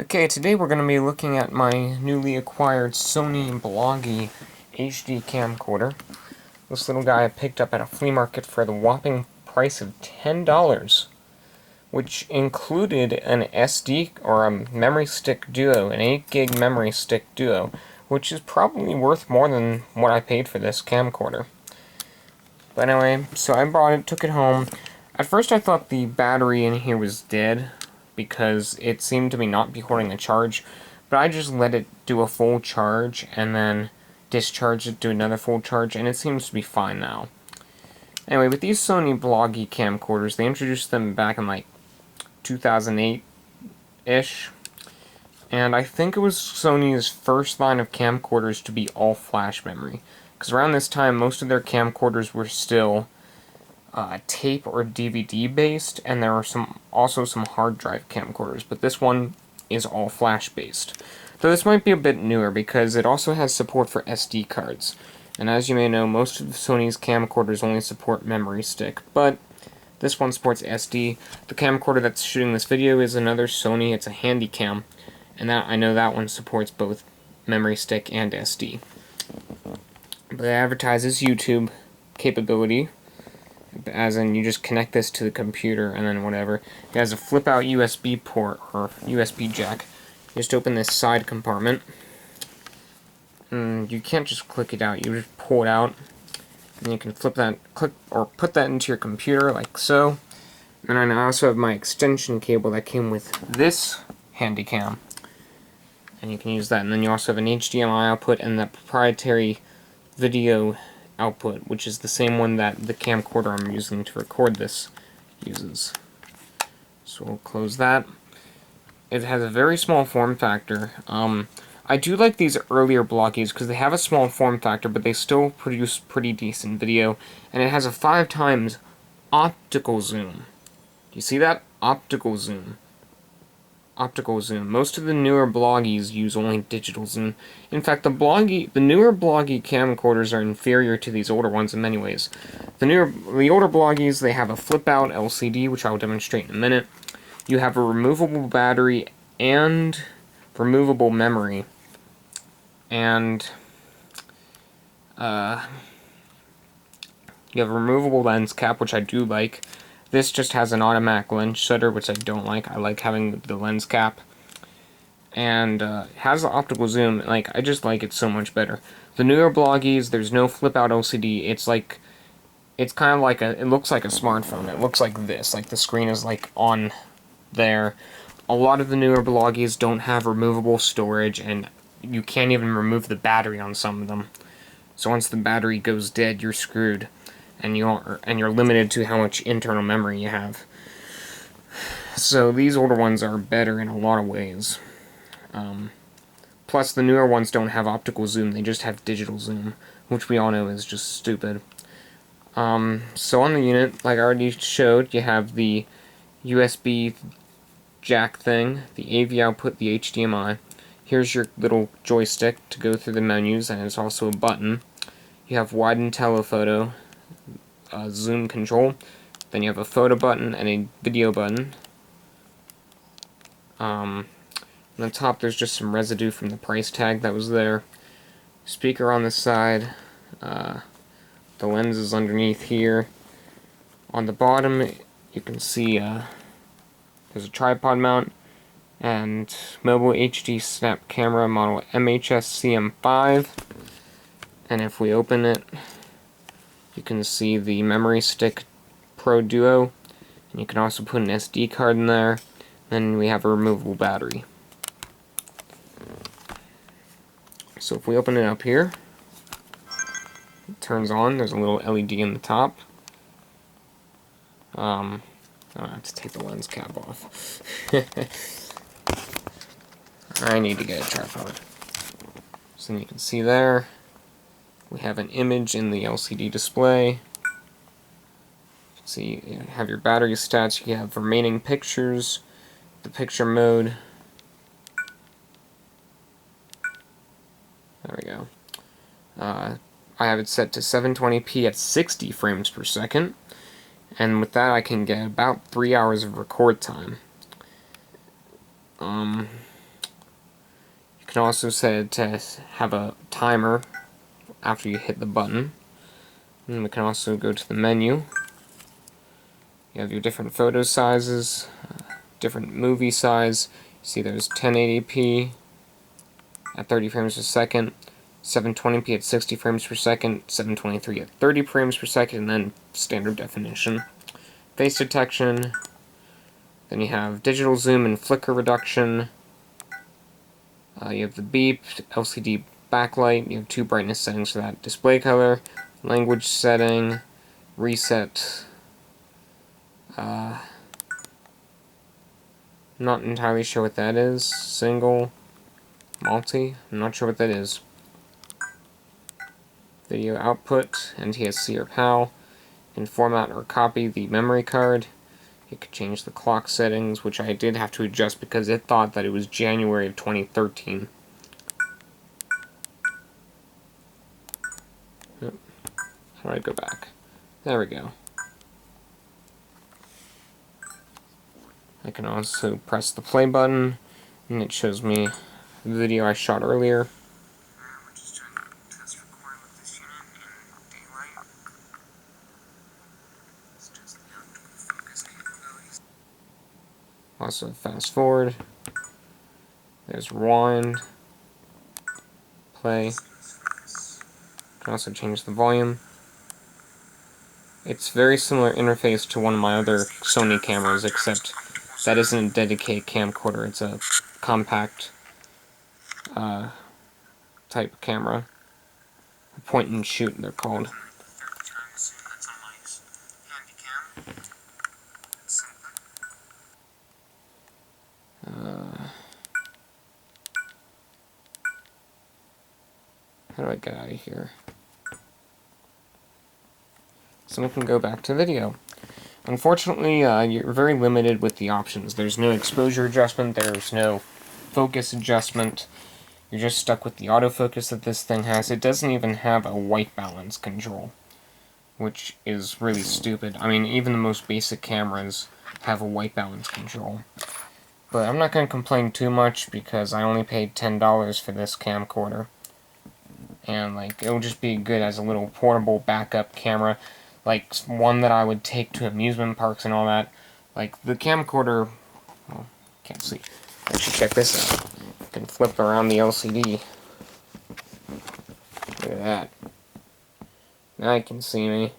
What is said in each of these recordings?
Okay, today we're going to be looking at my newly acquired Sony Bloggie HD camcorder. This little guy I picked up at a flea market for the whopping price of $10, which included an SD or a memory stick duo, an 8 gig memory stick duo, which is probably worth more than what I paid for this camcorder. But anyway, so I brought it, took it home. At first I thought the battery in here was dead, because it seemed to be not be holding a charge, but I just let it do a full charge and then discharge it, do another full charge, and it seems to be fine now. Anyway, with these Sony Bloggie camcorders, they introduced them back in like 2008-ish, and I think it was Sony's first line of camcorders to be all flash memory, because around this time most of their camcorders were still tape or DVD based, and there are also some hard drive camcorders, but this one is all flash based. Though this might be a bit newer because it also has support for SD cards, and as you may know, most of Sony's camcorders only support memory stick, but this one supports SD. The camcorder that's shooting this video is another Sony. It's a Handycam, and I know that one supports both memory stick and SD. But it advertises YouTube capability, as in you just connect this to the computer and then whatever. It has a flip-out USB port, or USB jack. You just open this side compartment. And you can't just click it out, you just pull it out. And you can put that into your computer, like so. And I also have my extension cable that came with this Handycam. And you can use that. And then you also have an HDMI output and that proprietary video output, which is the same one that the camcorder I'm using to record this uses. So we'll close that. It has a very small form factor. I do like these earlier Bloggies because they have a small form factor, but they still produce pretty decent video, and it has a 5x optical zoom. Do you see that? Optical zoom. Optical zoom. Most of the newer Bloggies use only digital zoom. In fact, the newer Bloggie camcorders are inferior to these older ones in many ways. The older Bloggies, they have a flip-out LCD, which I'll demonstrate in a minute. You have a removable battery and removable memory, and you have a removable lens cap, which I do like. This just has an automatic lens shutter, which I don't like. I like having the lens cap. And has the optical zoom. Like, I just like it so much better. The newer Bloggies, there's no flip-out LCD. It's kind of like it looks like a smartphone. It looks like this. Like, the screen is, like, on there. A lot of the newer Bloggies don't have removable storage, and you can't even remove the battery on some of them. So once the battery goes dead, you're screwed. And you're limited to how much internal memory you have. So these older ones are better in a lot of ways. Plus the newer ones don't have optical zoom, they just have digital zoom, which we all know is just stupid. So on the unit, like I already showed, you have the USB jack thing, the AV output, the HDMI. Here's your little joystick to go through the menus, and it's also a button. You have wide and telephoto, zoom control, then you have a photo button and a video button. On the top there's just some residue from the price tag that was there. Speaker on the side, the lens is underneath here. On the bottom you can see there's a tripod mount and mobile HD snap camera model MHS-CM5, and if we open it, you can see the memory stick Pro Duo, and you can also put an SD card in there. Then we have a removable battery. So if we open it up here, it turns on. There's a little LED in the top. I have to take the lens cap off. I need to get a tripod. So then you can see there, we have an image in the LCD display. So you have your battery stats, you have remaining pictures, the picture mode. There we go. I have it set to 720p at 60 frames per second, and with that I can get about 3 hours of record time. can also set it to have a timer after you hit the button. And we can also go to the menu. You have your different photo sizes, different movie size. You see there's 1080p at 30 frames per second, 720p at 60 frames per second, 723 at 30 frames per second, and then standard definition. Face detection. Then you have digital zoom and flicker reduction. You have the beep, LCD backlight. You have 2 brightness settings for that. Display color, language setting, reset. Not entirely sure what that is. Single, multi. I'm not sure what that is. Video output, NTSC or PAL. You can format or copy the memory card. You could change the clock settings, which I did have to adjust because it thought that it was January of 2013. Yep. How do I go back? There we go. I can also press the play button, and it shows me the video I shot earlier. We're just trying to test record with this unit in daylight. It's just the optical focus capabilities. Also fast forward. There's rewind. Play. Can also change the volume. It's very similar interface to one of my other Sony cameras, except that isn't a dedicated camcorder. It's a compact type camera. Point and shoot, they're called. How do I get out of here? So we can go back to video. Unfortunately, you're very limited with the options. There's no exposure adjustment, there's no focus adjustment. You're just stuck with the autofocus that this thing has. It doesn't even have a white balance control, which is really stupid. I mean, even the most basic cameras have a white balance control. But I'm not going to complain too much because I only paid $10 for this camcorder. And, like, it'll just be good as a little portable backup camera. Like, one that I would take to amusement parks and all that. Like, the camcorder... Well, can't see. Actually, check this out. You can flip around the LCD. Look at that. Now you can see me.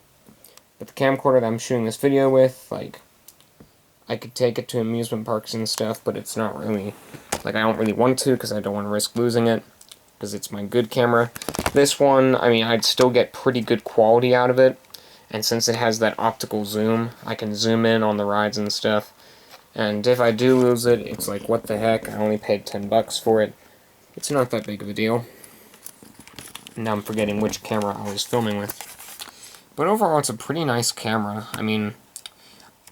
But the camcorder that I'm shooting this video with, like, I could take it to amusement parks and stuff, but it's not really... Like, I don't really want to, because I don't want to risk losing it. Because it's my good camera. This one, I mean, I'd still get pretty good quality out of it. And since it has that optical zoom, I can zoom in on the rides and stuff. And if I do lose it, it's like, what the heck, I only paid $10 for it. It's not that big of a deal. Now I'm forgetting which camera I was filming with. But overall, it's a pretty nice camera. I mean,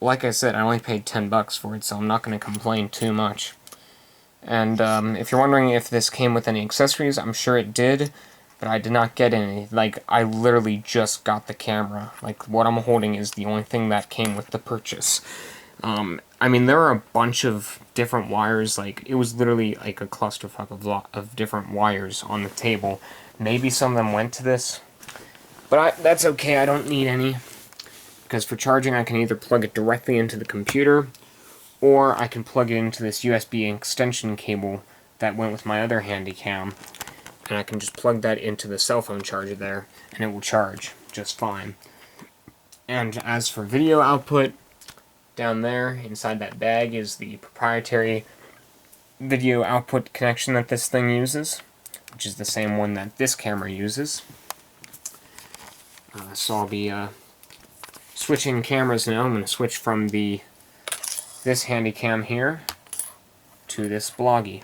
like I said, I only paid $10 for it, so I'm not going to complain too much. And if you're wondering if this came with any accessories, I'm sure it did. But I did not get any. Like, I literally just got the camera. Like, what I'm holding is the only thing that came with the purchase. I mean, there are a bunch of different wires. Like, it was literally like a clusterfuck of different wires on the table. Maybe some of them went to this. But that's okay, I don't need any. Because for charging, I can either plug it directly into the computer, or I can plug it into this USB extension cable that went with my other handy cam. And I can just plug that into the cell phone charger there, and it will charge just fine. And as for video output, down there, inside that bag, is the proprietary video output connection that this thing uses, which is the same one that this camera uses. So I'll be switching cameras now. I'm going to switch from this handy cam here to this Bloggie.